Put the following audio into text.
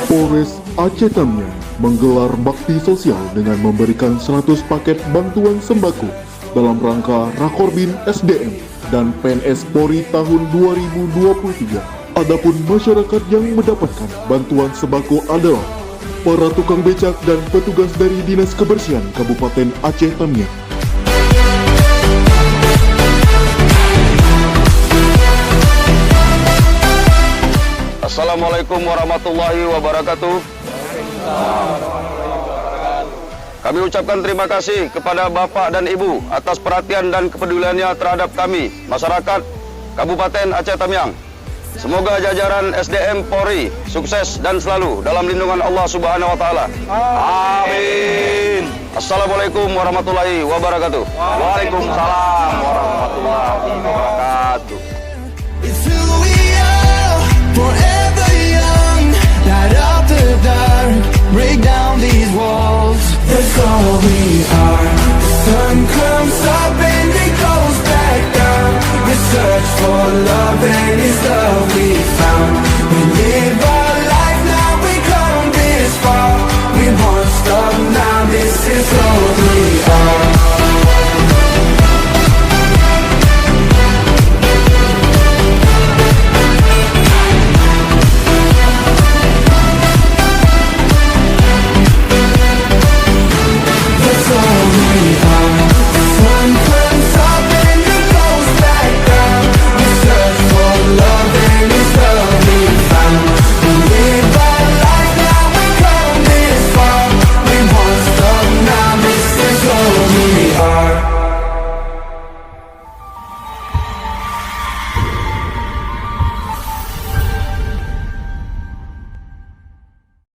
Polres Aceh Tamiang menggelar bakti sosial dengan memberikan 100 paket bantuan sembako dalam rangka Rakorbin SDM dan PNS Polri tahun 2023. Adapun masyarakat yang mendapatkan bantuan sembako adalah para tukang becak dan petugas dari Dinas Kebersihan Kabupaten Aceh Tamiang. Assalamualaikum warahmatullahi wabarakatuh. Kami ucapkan terima kasih kepada Bapak dan Ibu atas perhatian dan kepeduliannya terhadap kami, masyarakat Kabupaten Aceh Tamiang. Semoga jajaran SDM Polri sukses dan selalu dalam lindungan Allah Subhanahu wa Ta'ala. Amin. Assalamualaikum warahmatullahi wabarakatuh. Waalaikumsalam warahmatullahi wabarakatuh. It's who we are, forever young. Light up the dark, break down these walls. That's all we are.